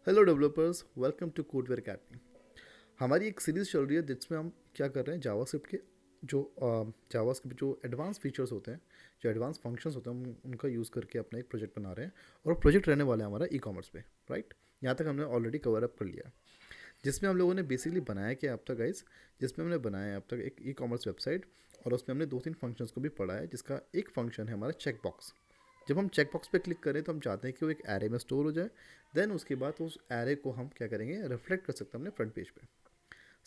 Hello developers, welcome to Codeware Academy. हमारी एक series चल रही है जिसमें हम क्या कर रहे हैं, जावास्क्रिप्ट के जो जावास्क्रिप्ट जो एडवांस फीचर्स होते हैं, जो एडवांस फंक्शंस होते हैं, हम उनका यूज़ करके अपना एक प्रोजेक्ट बना रहे हैं। और प्रोजेक्ट रहने वाला है हमारा ई कॉमर्स पे। राइट, यहाँ तक हमने ऑलरेडी कवर अप कर लिया है, जिसमें हम लोगों ने बेसिकली बनाया क्या अब तक गाइस। जिसमें हमने बनाया है अब तक एक ई कॉमर्स वेबसाइट, और उसमें हमने दो तीन फंक्शंस को भी पढ़ा है, जिसका एक फंक्शन है हमारा चेक बॉक्स। जब हम चेक बॉक्स पे क्लिक करें तो हम चाहते हैं कि वो एक एरे में स्टोर हो जाए। देन उसके बाद उस एरे को हम क्या करेंगे, रिफ्लेक्ट कर सकते हैं अपने फ्रंट पेज पे।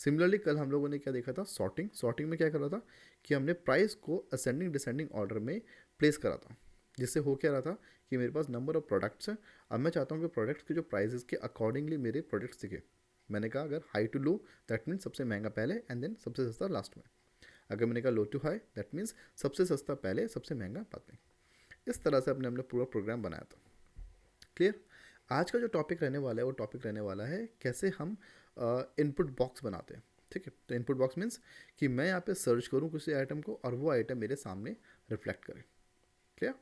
सिमिलरली कल हम लोगों ने क्या देखा था, सॉर्टिंग। सॉर्टिंग में क्या करा था कि हमने प्राइस को असेंडिंग डिसेंडिंग ऑर्डर में प्लेस करा था, जिससे हो क्या रहा था कि मेरे पास नंबर ऑफ प्रोडक्ट्स हैं। अब मैं चाहता हूँ कि प्रोडक्ट्स के जो प्राइसेस के अकॉर्डिंगली मेरे प्रोडक्ट्स दिखे। मैंने कहा अगर high to low that means सबसे महंगा पहले एंड देन सबसे सस्ता लास्ट में। अगर मैंने कहा लो टू हाई दैट मीन्स सबसे सस्ता पहले सबसे महंगा बाद में। इस तरह से हमने पूरा प्रोग्राम बनाया था। क्लियर। आज का जो टॉपिक रहने वाला है वो टॉपिक रहने वाला है कैसे हम इनपुट बॉक्स बनाते हैं। ठीक है, तो इनपुट बॉक्स मीन्स कि मैं यहाँ पे सर्च करूँ किसी आइटम को और वो आइटम मेरे सामने रिफ्लेक्ट करे। क्लियर।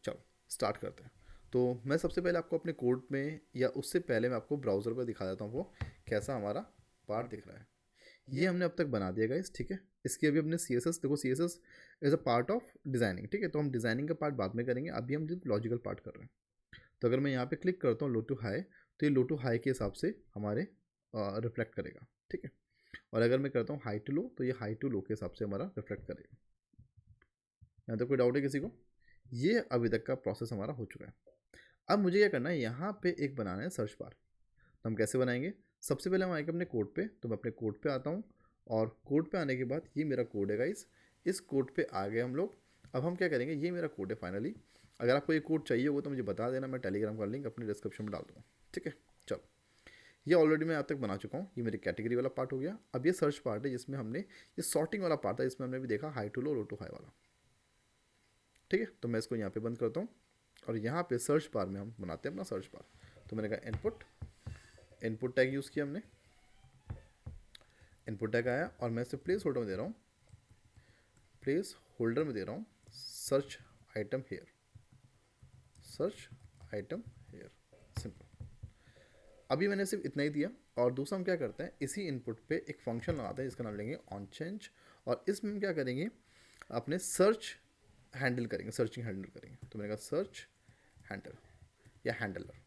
चलो स्टार्ट करते हैं। तो मैं सबसे पहले आपको अपने कोड में या उससे पहले मैं आपको ब्राउज़र पर दिखा देता हूँ वो कैसा हमारा पार्ट दिख रहा है। ये हमने अब तक बना दिया गाइस। ठीक है, इसकी अभी हमने सी एस एस देखो, C S S is a part of designing. ठीक है, तो हम डिज़ाइनिंग का पार्ट बाद में करेंगे, अभी हम लॉजिकल पार्ट कर रहे हैं। तो अगर मैं यहाँ पे क्लिक करता हूँ लो टू हाई, तो ये लो टू हाई के हिसाब से हमारे रिफ्लेक्ट करेगा। ठीक है, और अगर मैं करता हूँ हाई टू लो, तो ये हाई टू लो के हिसाब से हमारा रिफ्लेक्ट करेगा। यहाँ तो कोई डाउट है किसी को? ये अभी तक का प्रोसेस हमारा हो चुका है। अब मुझे क्या करना है, यहाँ पे एक बनाना है सर्च बार। तो हम कैसे बनाएंगे? सबसे पहले हम आएंगे अपने कोड पे। तो मैं अपने कोड पे आता हूँ, और कोड पे आने के बाद ये मेरा कोड है गाइस। इस कोड पे आ गए हम लोग। अब हम क्या करेंगे, ये मेरा कोड है फाइनली। अगर आपको ये कोड चाहिए होगा तो मुझे बता देना, मैं टेलीग्राम का लिंक अपने डिस्क्रिप्शन में डाल दूँगा। ठीक है, चलो। ये ऑलरेडी मैं अब तक बना चुका हूँ। ये मेरी कैटेगरी वाला पार्ट हो गया। अब ये सर्च पार्ट है, जिसमें हमने ये सॉर्टिंग वाला पार्ट था, जिसमें हमने भी देखा high to low, low to high वाला। ठीक है, तो मैं इसको यहाँ पे बंद करता हूँ, और यहाँ पे सर्च बार में हम बनाते हैं अपना सर्च बार। तो मैंने कहा इनपुट, इनपुट टैग यूज़ किया हमने। इनपुट टैग आया और मैं इसे प्लेस होल्डर में दे रहा हूँ, प्लेस होल्डर में दे रहा हूँ search item here, search item here. Simple. अभी मैंने सिर्फ इतना ही दिया। और दूसरा हम क्या करते हैं, इसी इनपुट पे एक फंक्शन लगाते हैं जिसका नाम लेंगे ऑन चेंज। और इसमें हम क्या करेंगे, अपने सर्च हैंडल करेंगे, सर्चिंग हैंडल करेंगे। तो मैंने कहा सर्च हैंडल या हैंडलर।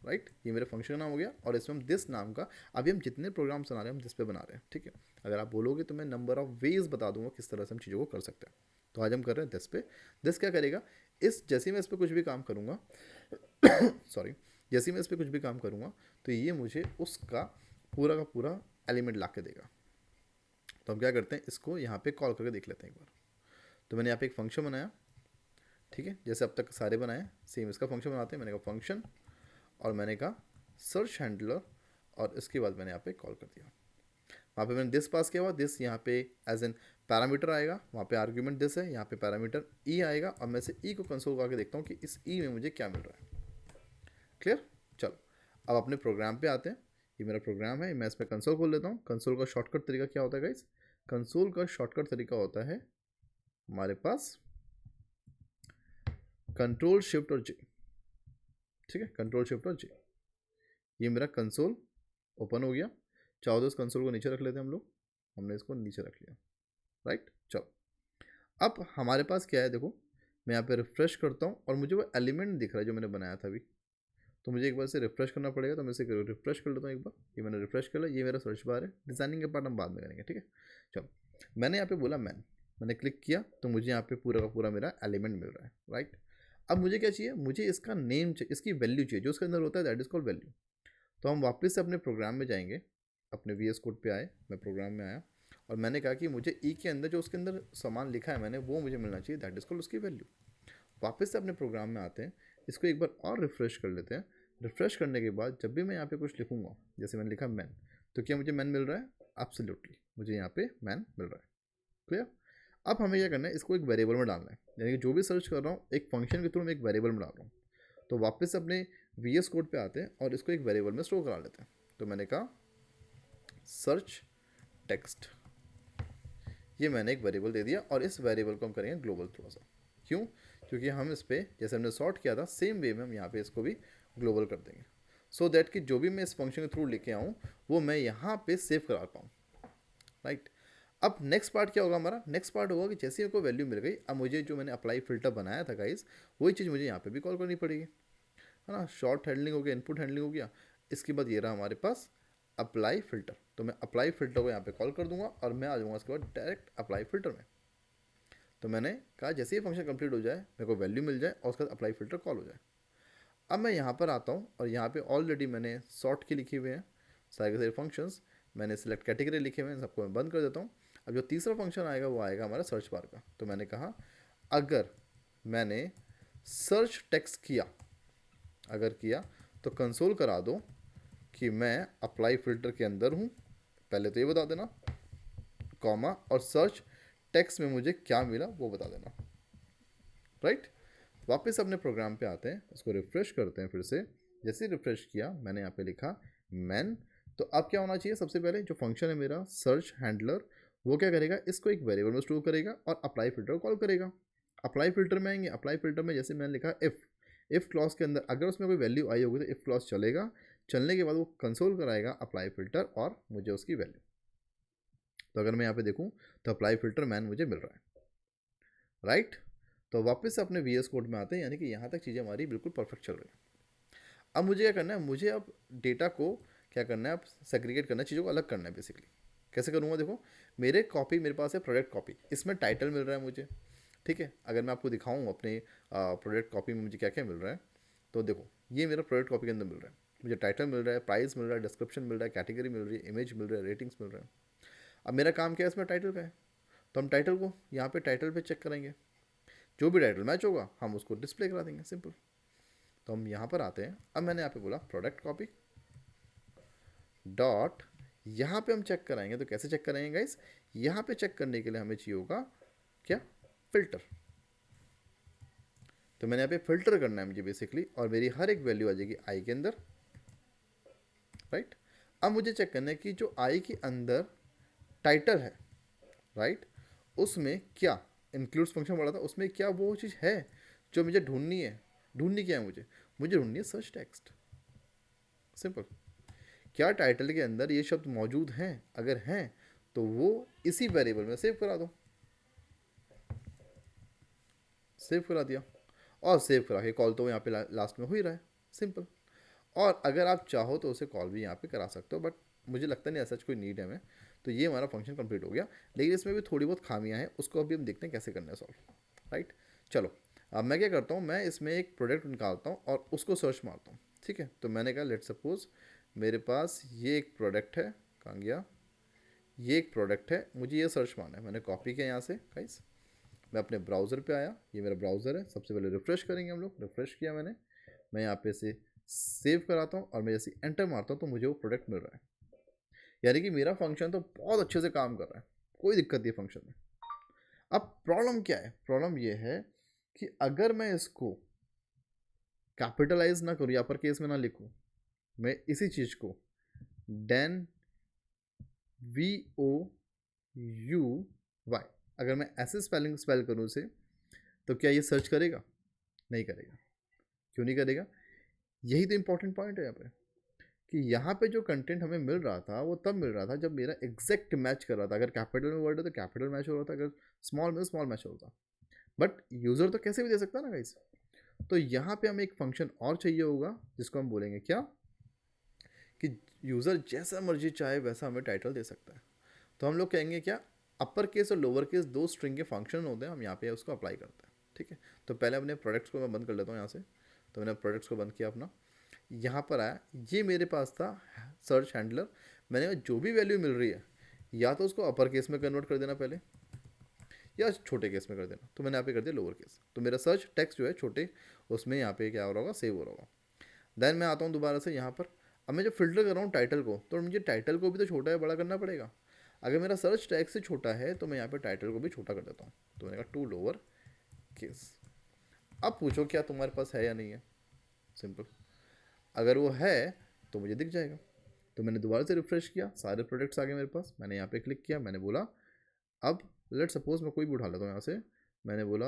राइट, ये मेरा फंक्शन नाम हो गया। और इसमें हम दिस नाम का, अभी हम जितने प्रोग्राम्स बना रहे हैं हम दिस पे बना रहे हैं। ठीक है, अगर आप बोलोगे तो मैं नंबर ऑफ वेज बता दूंगा किस तरह से हम चीज़ों को कर सकते हैं। तो आज हम कर रहे हैं दिस पे। दिस क्या करेगा, इस जैसे मैं इस पर कुछ भी काम करूँगा सॉरी, जैसे मैं इस पर कुछ भी काम करूँगा तो ये मुझे उसका पूरा का पूरा एलिमेंट ला के देगा। तो हम क्या करते हैं, इसको यहाँ पे कॉल करके देख लेते हैं एक बार। तो मैंने यहाँ पे एक फंक्शन बनाया। ठीक है, जैसे अब तक सारे बनाए सेम इसका फंक्शन बनाते हैं। मैंने कहा फंक्शन, और मैंने कहा सर्च हैंडलर, और इसके बाद मैंने यहाँ पे कॉल कर दिया। वहाँ पे मैंने दिस पास किया हुआ, दिस यहाँ पे एज एन पैरामीटर आएगा, वहाँ पे आर्ग्यूमेंट दिस है, यहाँ पे पैरामीटर ई आएगा। और मैं से ई को कंसोल करके देखता हूँ कि इस ई में मुझे क्या मिल रहा है। क्लियर। चलो अब अपने प्रोग्राम पे आते हैं। ये मेरा प्रोग्राम है, मैं इस पर कंसोल खोल लेता हूँ। कंसोल का शॉर्टकट तरीका क्या होता है गाइस? कंसोल का शॉर्टकट तरीका होता है हमारे पास कंट्रोल शिफ्ट और जे। ठीक है, कंट्रोल शिफ्ट और जे। ये मेरा कंसोल ओपन हो गया। चाहो तो इस कंसोल को नीचे रख लेते हैं हम लोग। हमने इसको नीचे रख लिया। राइट, चलो। अब हमारे पास क्या है, देखो मैं यहाँ पे रिफ्रेश करता हूँ और मुझे वो एलिमेंट दिख रहा है जो मैंने बनाया था अभी। तो मुझे एक बार से रिफ्रेश करना पड़ेगा, तो मैं इसे रिफ्रेश कर लेता हूँ एक बार। ये मैंने रिफ्रेश कर लिया, ये मेरा सर्च बार है। डिजाइनिंग के पार्ट हम बाद में करेंगे। ठीक है, चलो। मैंने यहाँ पे बोला मैंने क्लिक किया तो मुझे यहाँ पे पूरा का पूरा मेरा एलिमेंट मिल रहा है। राइट, अब मुझे क्या चाहिए, मुझे इसका नेम चाहिए, इसकी वैल्यू चाहिए जो उसके अंदर होता है, दैट इज कॉल्ड वैल्यू। तो हम वापस से अपने प्रोग्राम में जाएंगे, अपने वी एस कोड पे आए, मैं प्रोग्राम में आया, और मैंने कहा कि मुझे ई के अंदर जो उसके अंदर सामान लिखा है मैंने, वो मुझे मिलना चाहिए, दैट इज कॉल्ड उसकी वैल्यू। वापस से अपने प्रोग्राम में आते हैं, इसको एक बार और रिफ्रेश कर लेते हैं। रिफ्रेश करने के बाद जब भी मैं यहाँ पे कुछ लिखूंगा, जैसे मैंने लिखा मैन, तो क्या मुझे मैन मिल रहा है? एब्सोल्युटली मुझे यहाँ पे मैन मिल रहा है। क्लियर। अब हमें क्या करना है, इसको एक वेरिएबल में डालना है। यानी कि जो भी सर्च कर रहा हूँ एक फंक्शन के थ्रू मैं एक वेरिएबल में डाल रहा हूँ। तो वापस से अपने वी एस कोड पे आते हैं और इसको एक वेरिएबल में स्टोर करा लेते हैं। तो मैंने कहा सर्च टेक्स्ट, ये मैंने एक वेरिएबल दे दिया, और इस वेरिएबल को हम करेंगे ग्लोबल थोड़ा सा। क्यों? क्योंकि हम इस पर जैसे हमने सॉर्ट किया था सेम वे में हम यहाँ पे इसको भी ग्लोबल कर देंगे। सो दैट कि जो भी मैं इस फंक्शन के थ्रू लेके आऊँ वो मैं यहाँ पे सेव करा पाऊँ, राइट। अब नेक्स्ट पार्ट क्या होगा हमारा, नेक्स्ट पार्ट होगा कि जैसे ही को वैल्यू मिल गई, अब मुझे जो मैंने अप्लाई फिल्टर बनाया था गाइस, वही चीज़ मुझे यहाँ पे भी कॉल करनी पड़ेगी, है ना। शॉर्ट हैंडलिंग हो गया, इनपुट हैंडलिंग हो गया, इसके बाद ये रहा हमारे पास अप्लाई फिल्टर। तो मैं अप्लाई फिल्टर को यहाँ पे कॉल कर दूंगा और मैं आ जाऊँगा उसके बाद डायरेक्ट अप्लाई फिल्टर में। तो मैंने कहा जैसे ही फंक्शन कंप्लीट हो जाए, मेरे को वैल्यू मिल जाए और उसके बाद अप्लाई फिल्टर कॉल हो जाए। अब मैं यहाँ पर आता हूँ और यहाँ पे ऑलरेडी मैंने सॉर्ट के लिखे हुए हैं सारे के सारे फंक्शंस, मैंने सिलेक्ट कैटेगरी लिखे हुए हैं, सबको मैं बंद कर देता हूँ। अब जो तीसरा फंक्शन आएगा वो आएगा हमारा सर्च बार का। तो मैंने कहा अगर मैंने सर्च टेक्स्ट किया, अगर किया तो कंसोल करा दो कि मैं अप्लाई फिल्टर के अंदर हूँ, पहले तो ये बता देना, कॉमा और सर्च टेक्स्ट में मुझे क्या मिला वो बता देना, राइट। वापस अपने प्रोग्राम पे आते हैं, उसको रिफ्रेश करते हैं फिर से। जैसे ही रिफ्रेश किया मैंने यहाँ पे लिखा मैन। तो अब क्या होना चाहिए, सबसे पहले जो फंक्शन है मेरा सर्च हैंडलर, वो क्या करेगा, इसको एक वेरिएबल में स्टोर करेगा और अप्लाई फिल्टर कॉल करेगा। अप्लाई फिल्टर में आएंगे, अप्लाई फिल्टर में जैसे मैंने लिखा इफ़ क्लॉज के अंदर अगर उसमें कोई वैल्यू आई होगी तो इफ़ क्लॉज चलेगा, चलने के बाद वो कंसोल कराएगा अप्लाई फिल्टर और मुझे उसकी वैल्यू। तो अगर मैं यहाँ पे देखूँ तो अप्लाई फिल्टर मैन मुझे मिल रहा है, राइट। तो वापस से अपने VS कोड में आते हैं, यानी कि यहाँ तक चीज़ें हमारी बिल्कुल परफेक्ट चल रही हैं। अब मुझे क्या करना है, मुझे अब डेटा को क्या करना है, अब सेग्रीगेट करना है, चीज़ों को अलग करना है बेसिकली। कैसे करूँगा, देखो मेरे कॉपी, मेरे पास है प्रोडक्ट कॉपी, इसमें टाइटल मिल रहा है मुझे, ठीक है। अगर मैं आपको दिखाऊँ अपने प्रोडक्ट कॉपी में मुझे क्या क्या मिल रहा है, तो देखो ये मेरा प्रोडक्ट कॉपी के अंदर मिल रहा है, मुझे टाइटल मिल रहा है, प्राइस मिल रहा है, डिस्क्रिप्शन मिल रहा है, कैटेगरी मिल रही है, इमेज मिल रहा है, रेटिंग्स मिल रहा है। अब मेरा काम क्या है, इसमें टाइटल का है, तो हम टाइटल को यहाँ पे टाइटल पे चेक करेंगे, जो भी टाइटल मैच होगा हम उसको डिस्प्ले करा देंगे, सिंपल। तो हम यहाँ पर आते हैं, अब मैंने यहाँ पे बोला प्रोडक्ट कॉपी डॉट, यहाँ पे हम चेक कराएंगे। तो कैसे चेक कराएंगे गाइस, यहाँ पे चेक करने के लिए हमें चाहिए होगा क्या, फिल्टर। तो मैंने यहाँ पे फिल्टर करना है मुझे बेसिकली, और मेरी हर एक वैल्यू आ जाएगी आई के अंदर, राइट। अब मुझे चेक करना है कि जो आई के अंदर टाइटल है, राइट, उसमें क्या इंक्लूड्स फंक्शन वाला था, उसमें क्या वो चीज़ है जो मुझे ढूंढनी है। ढूंढनी क्या है मुझे, मुझे ढूंढनी है सर्च टेक्स्ट, सिंपल। क्या टाइटल के अंदर ये शब्द मौजूद हैं, अगर हैं तो वो इसी वेरिएबल में सेव करा दो, सेव करा दिया, और सेव करा के कॉल तो यहाँ पे लास्ट में हो ही रहा है, सिंपल। और अगर आप चाहो तो उसे कॉल भी यहाँ पे करा सकते हो, बट मुझे लगता नहीं ऐसा कोई नीड है हमें। तो ये हमारा फंक्शन कंप्लीट हो गया, लेकिन इसमें भी थोड़ी बहुत खामियां हैं, उसको अभी हम देखते हैं कैसे करना है सॉल्व, राइट। चलो अब मैं क्या करता हूँ, मैं इसमें एक प्रोडक्ट निकालता हूँ और उसको सर्च मारता हूँ, ठीक है। तो मैंने कहा लेट सपोज मेरे पास ये एक प्रोडक्ट है, कहाँ गया, ये एक प्रोडक्ट है, मुझे ये सर्च मारना है। मैंने कॉपी किया यहाँ से गाइस, मैं अपने ब्राउज़र पे आया, ये मेरा ब्राउज़र है, सबसे पहले रिफ्रेश करेंगे हम लोग। रिफ्रेश किया मैंने, मैं यहाँ पे से सेव कराता हूँ और मैं जैसे एंटर मारता हूँ तो मुझे वो प्रोडक्ट मिल रहा है, यानी कि मेरा फंक्शन तो बहुत अच्छे से काम कर रहा है, कोई दिक्कत नहीं फंक्शन में। अब प्रॉब्लम क्या है, प्रॉब्लम ये है कि अगर मैं इसको कैपिटलाइज ना करूँ, अपर केस में ना लिखूँ, मैं इसी चीज़ को डेन VOUY अगर मैं ऐसे स्पेल करूँ इसे, तो क्या ये सर्च करेगा, नहीं करेगा। क्यों नहीं करेगा, यही तो इंपॉर्टेंट पॉइंट है यहाँ पे, कि यहाँ पे जो कंटेंट हमें मिल रहा था वो तब मिल रहा था जब मेरा एग्जैक्ट मैच कर रहा था। अगर कैपिटल में वर्ड है तो कैपिटल मैच हो रहा था, अगर स्मॉल में तो स्मॉल मैच हो रहा था। बट यूज़र तो कैसे भी दे सकता है ना गाइस। तो यहाँ पे हमें एक फंक्शन और चाहिए होगा जिसको हम बोलेंगे क्या, कि यूज़र जैसा मर्जी चाहे वैसा हमें टाइटल दे सकता है। तो हम लोग कहेंगे क्या, अपर केस और लोअर केस दो स्ट्रिंग के फंक्शन होते हैं, हम यहाँ पे उसको अप्लाई करते हैं, ठीक है। तो पहले अपने प्रोडक्ट्स को मैं बंद कर लेता हूँ यहाँ से। तो मैंने प्रोडक्ट्स को बंद किया अपना, यहाँ पर आया, ये मेरे पास था सर्च हैंडलर। मैंने जो भी वैल्यू मिल रही है या तो उसको अपर केस में कन्वर्ट कर देना पहले, या छोटे केस में कर देना। तो मैंने यहाँ पे कर दिया लोअर केस, तो मेरा सर्च टेक्स्ट जो है छोटे, उसमें यहाँ पे क्या हो रहा होगा, सेव हो रहा होगा। देन मैं आता हूँ दोबारा से यहाँ पर, अब मैं जो फिल्टर कर रहा हूँ टाइटल को, तो मुझे टाइटल को भी तो छोटा या बड़ा करना पड़ेगा। अगर मेरा सर्च टैग से छोटा है तो मैं यहाँ पे टाइटल को भी छोटा कर देता हूँ। तो मैंने कहा टू लोअर केस। अब पूछो क्या तुम्हारे पास है या नहीं है, सिंपल। अगर वो है तो मुझे दिख जाएगा। तो मैंने दोबारा से रिफ्रेश किया, सारे प्रोडक्ट्स आ गए मेरे पास, मैंने यहाँ पे क्लिक किया, मैंने बोला अब लेट सपोज मैं कोई भी उठा लेता हूँ यहाँ से। मैंने बोला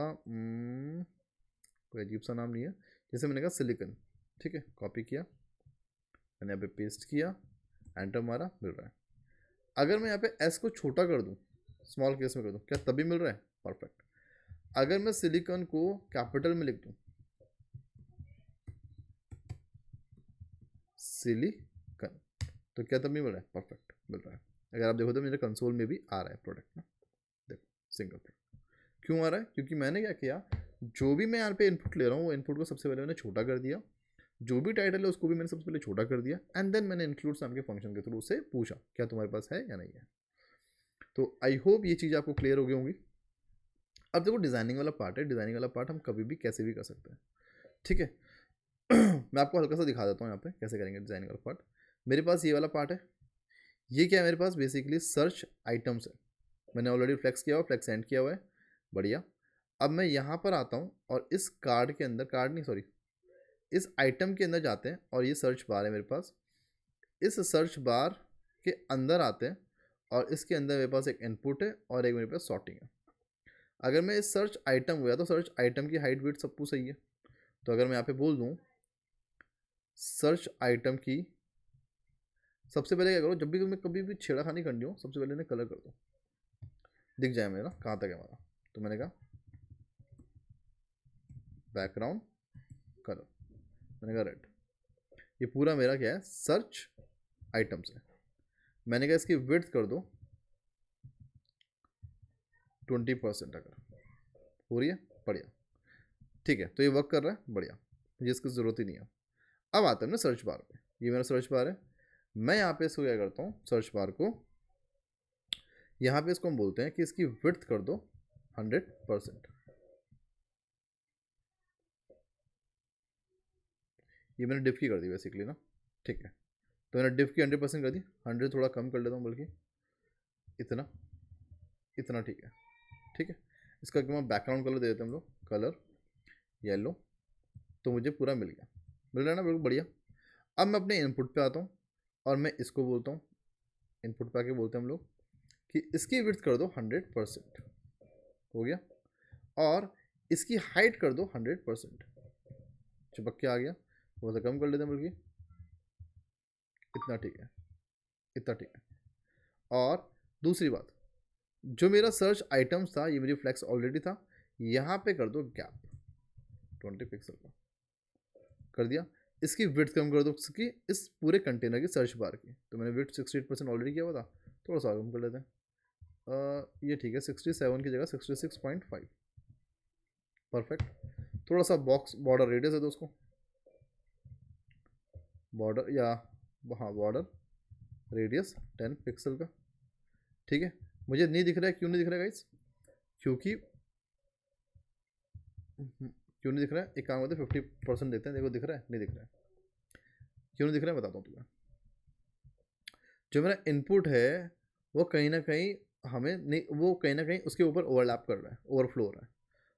कोई अजीब सा नाम नहीं है, जैसे मैंने कहा सिलिकन, ठीक है, कॉपी किया, मैंने यहाँ पे पेस्ट किया, एंटर मारा, मिल रहा है। अगर मैं यहाँ पे एस को छोटा कर दूँ, स्मॉल केस में कर दूँ, क्या तभी मिल रहा है? परफेक्ट। अगर मैं सिलिकॉन को कैपिटल में लिख दूँ, सिलिकॉन, तो क्या तभी मिल रहा है? परफेक्ट मिल रहा है। अगर आप देखो तो मेरे कंसोल में भी आ रहा है प्रोडक्ट ना, देखो सिंगल प्रोडक्ट। क्यों आ रहा है? क्योंकि मैंने क्या किया, जो भी मैं यहाँ पे इनपुट ले रहा हूँ वो इनपुट को सबसे पहले मैंने छोटा कर दिया, जो भी टाइटल है उसको भी मैंने सबसे पहले छोटा कर दिया, एंड देन मैंने इंक्लूड नाम के फंक्शन के थ्रू उससे पूछा क्या तुम्हारे पास है या नहीं है। तो आई होप ये चीज़ आपको क्लियर हो गई होंगी। अब देखो डिज़ाइनिंग वाला पार्ट है, डिज़ाइनिंग वाला पार्ट हम कभी भी कैसे भी कर सकते हैं, ठीक है। मैं आपको हल्का सा दिखा देता हूँ यहाँ पे कैसे करेंगे डिज़ाइनिंग वाला पार्ट। मेरे पास ये वाला पार्ट है, ये क्या है मेरे पास बेसिकली सर्च आइटम्स है। मैंने ऑलरेडी फ्लेक्स किया हुआ, फ्लेक्स एंड किया हुआ है, बढ़िया। अब मैं यहाँ पर आता हूँ और इस कार्ड के अंदर, कार्ड नहीं सॉरी, इस आइटम के अंदर जाते हैं और ये सर्च बार है मेरे पास। इस सर्च बार के अंदर आते हैं और इसके अंदर मेरे पास एक इनपुट है और एक मेरे पास सॉर्टिंग है। अगर मैं इस सर्च आइटम हुआ तो सर्च आइटम की हाइट वेट सब कुछ सही है। तो अगर मैं यहाँ पे बोल दूँ सर्च आइटम की, सबसे पहले क्या करो, जब भी तुम्हें कभी भी छेड़ाखानी करनी हो सबसे पहले इन्हें कलर कर दो, दिख जाए मेरा कहाँ तक है हमारा। तो मैंने कहा बैकग्राउंड कलर, मैंने कहा रेड। ये पूरा मेरा क्या है, सर्च आइटम्स है। मैंने कहा इसकी विड्थ कर दो 20%, अगर हो रही है बढ़िया, ठीक है। तो ये वर्क कर रहा है बढ़िया, मुझे इसकी ज़रूरत ही नहीं है। अब आता है ना सर्च बार पे, ये मेरा सर्च बार है। मैं यहाँ पे इसको क्या करता हूँ, सर्च बार को यहाँ पे इसको हम बोलते हैं कि इसकी विड्थ कर दो 100%। ये मैंने डिफ की कर दी बेसिकली ना, ठीक है। तो मैंने डिफ की 100% कर दी, 100 थोड़ा कम कर लेता हूँ बल्कि, इतना इतना ठीक है, ठीक है। इसका क्या बैकग्राउंड कलर दे देते हैं हम लोग, कलर येलो। तो मुझे पूरा मिल रहा है ना, बिल्कुल बढ़िया। अब मैं अपने इनपुट पे आता हूँ और मैं इसको बोलता हूँ, इनपुट पे आके बोलते हैं हम लोग कि इसकी विड्थ कर दो 100%, हो गया। और इसकी हाइट कर दो 100%, चिपक के आ गया, थोड़ा सा कम कर लेते हैं बल्कि, इतना ठीक है, इतना ठीक है। और दूसरी बात, जो मेरा सर्च आइटम्स था ये मेरी फ्लैक्स ऑलरेडी था, यहाँ पे कर दो गैप 20 पिक्सल का, कर दिया। इसकी विड्थ कम कर दो इसकी, इस पूरे कंटेनर की सर्च बार की। तो मैंने विड्थ 68% ऑलरेडी किया हुआ था, थोड़ा सा कम कर लेते हैं। ये ठीक है, 67 की जगह 66.5, परफेक्ट। थोड़ा सा बॉक्स बॉर्डर रेडियस है तो उसको बॉर्डर या हाँ बॉर्डर रेडियस 10 पिक्सल का, ठीक है। मुझे नहीं दिख रहा है, क्यों नहीं दिख रहा है गाइस? क्योंकि क्यों नहीं दिख रहा है, एक काम करते हैं 50% देते हैं, देखो दिख रहा है, नहीं दिख रहा है। क्यों नहीं दिख रहा है बताता हूँ तुम्हें। जो मेरा इनपुट है वो कहीं ना कहीं हमें नहीं, वो कहीं ना कहीं उसके ऊपर ओवरलैप कर रहा है, ओवरफ्लो हो रहा है।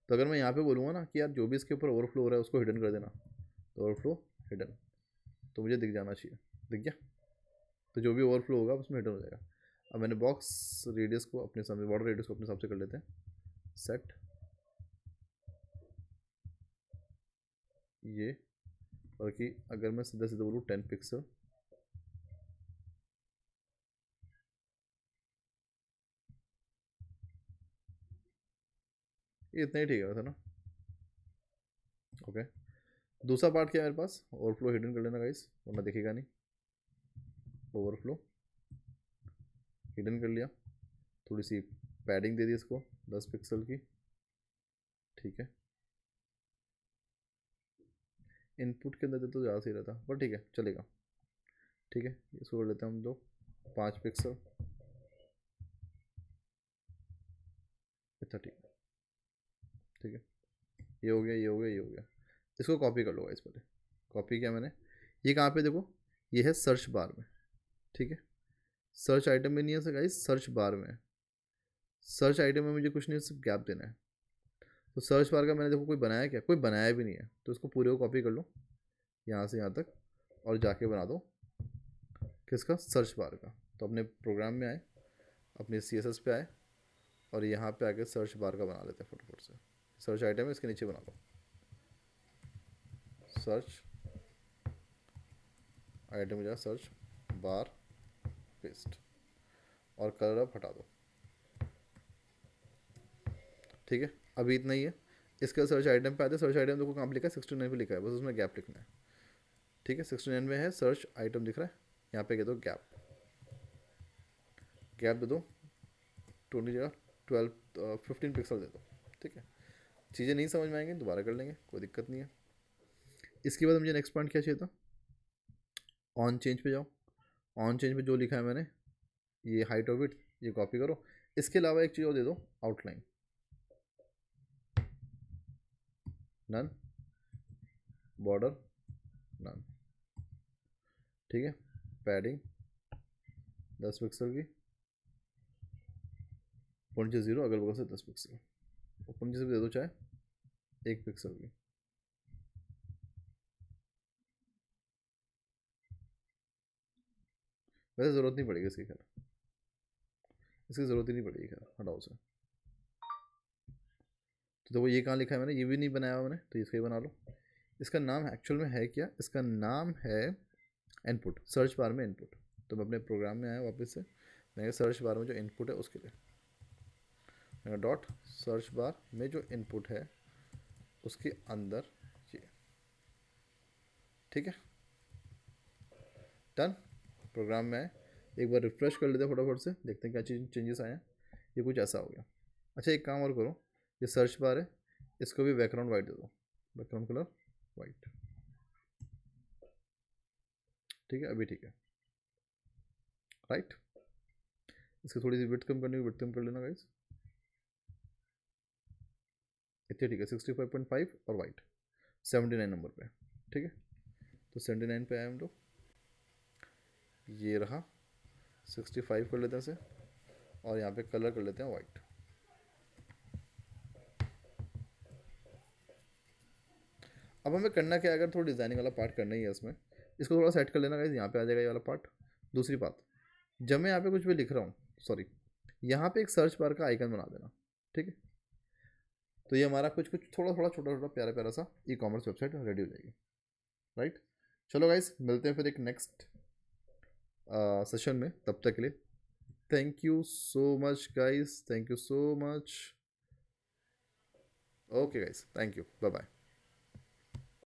तो अगर मैं यहाँ पे बोलूँगा ना कि यार जो भी इसके ऊपर ओवरफ्लो हो रहा है उसको हिडन कर देना, तो ओवरफ्लो हिडन, तो मुझे दिख जाना चाहिए, दिख गया। तो जो भी ओवरफ्लो होगा उसमें हिडन हो जाएगा। अब मैंने बॉक्स रेडियस को अपने सामने, बॉर्डर रेडियस को अपने हिसाब से कर लेते हैं सेट, ये, बल्कि अगर मैं सीधा सीधा बोलूँ 10 पिक्सल, ये इतना ही ठीक है वैसे ना, ओके। दूसरा पार्ट क्या है मेरे पास, ओवरफ्लो हिडन कर लेना गाइस, वरना दिखेगा नहीं। ओवरफ्लो हिडन कर लिया, थोड़ी सी पैडिंग दे दी इसको 10 पिक्सल की, ठीक है। इनपुट के अंदर तो ज़्यादा सही रहता पर ठीक है चलेगा, ठीक है। इसको कर लेते हैं हम लोग 5 पिक्सल, इतना ठीक है, ठीक है। ये हो गया, ये हो गया, ये हो गया। इसको कॉपी कर लो गाइस पहले, कॉपी किया मैंने, ये कहाँ पे देखो, ये है सर्च बार में, ठीक है। सर्च आइटम में नहीं है गाइस, सर्च बार में है। सर्च आइटम में मुझे कुछ नहीं, सिर्फ गैप देना है। तो सर्च बार का मैंने देखो कोई बनाया क्या, कोई बनाया भी नहीं है। तो इसको पूरे को कॉपी कर लो यहाँ से यहाँ तक और जाके बना दो किसका, सर्च बार का। तो अपने प्रोग्राम में आए, अपने CSS पे आए और यहाँ पे आके सर्च बार का बना लेते हैं फटाफट से। सर्च आइटम है, इसके नीचे बना लो सर्च आइटम में जाए सर्च बार, पेस्ट, और कलर अब हटा दो। ठीक है, अभी इतना ही है। इसके बाद सर्च आइटम पे आते हैं। सर्च आइटम देखो कहाँ पे लिखा है, 69 पे लिखा है, बस उसमें गैप लिखना है। ठीक है, 69 में है सर्च आइटम दिख रहा है, यहाँ पे कह दो गैप, गैप दे दो 20 जगह 12 15 पिक्सल दे दो। ठीक है, चीज़ें नहीं समझ में आएंगी दोबारा कर लेंगे, कोई दिक्कत नहीं है। इसके बाद मुझे नेक्स्ट पॉइंट क्या चाहिए था, ऑन चेंज पे जाओ। ऑन चेंज पे जो लिखा है मैंने, ये हाइट और विड्थ, ये कॉपी करो। इसके अलावा एक चीज़ और दे दो, आउटलाइन, नन, बॉर्डर, नन। ठीक है, पैडिंग 10 पिक्सल की, पॉइंट 0 अगल बगल से 10 पिक्सल, पॉइंट से भी दे दो चाहे 1 पिक्सल की। वैसे ज़रूरत नहीं पड़ेगी इसकी, खैर इसकी ज़रूरत ही नहीं पड़ेगी, खैर हटाओ से। तो देखो ये कहाँ लिखा है मैंने, ये भी नहीं बनाया हुआ मैंने, तो इसका ही बना लो। इसका नाम एक्चुअल में है क्या, इसका नाम है इनपुट, सर्च बार में इनपुट। तो मैं अपने प्रोग्राम में आया वापस से, मैंने सर्च बार में जो इनपुट है उसके लिए मैंने डॉट सर्च बार में जो इनपुट है उसके अंदर ये। ठीक है, डन। प्रोग्राम में आए, एक बार रिफ्रेश कर लेते हैं फटाफट से, देखते हैं क्या चीज़ चेंजेस आए हैं। ये कुछ ऐसा हो गया। अच्छा एक काम और करो, ये सर्च बार है, इसको भी बैकग्राउंड वाइट दे दो, बैकग्राउंड कलर वाइट। ठीक है, अभी ठीक है, राइट। इसकी थोड़ी सी विड्थ कम करनी है, विड्थ कम कर लेना गाइस, इतने ठीक है। 65.5 और वाइट 79 नंबर पे। ठीक है, तो 79 पे आए हम लोग, ये रहा 65 कर लेते हैं इसे, और यहाँ पे कलर कर लेते हैं वाइट। अब हमें करना क्या है, अगर थोड़ा डिज़ाइनिंग वाला पार्ट करना ही है इसमें, इसको थोड़ा सेट कर लेना गाइस, यहाँ पे आ जाएगा ये वाला पार्ट। दूसरी बात, जब मैं यहाँ पे कुछ भी लिख रहा हूँ, सॉरी, यहाँ पे एक सर्च बार का आइकन बना देना। ठीक है, तो ये हमारा कुछ कुछ थोड़ा थोड़ा छोटा छोटा प्यारा प्यारा सा ई कॉमर्स वेबसाइट रेडी हो जाएगी, राइट। चलो गाइस, मिलते हैं फिर एक नेक्स्ट सेशन में, तब तक के लिए thank you so much guys, thank you so much. Okay guys, thank you, bye bye.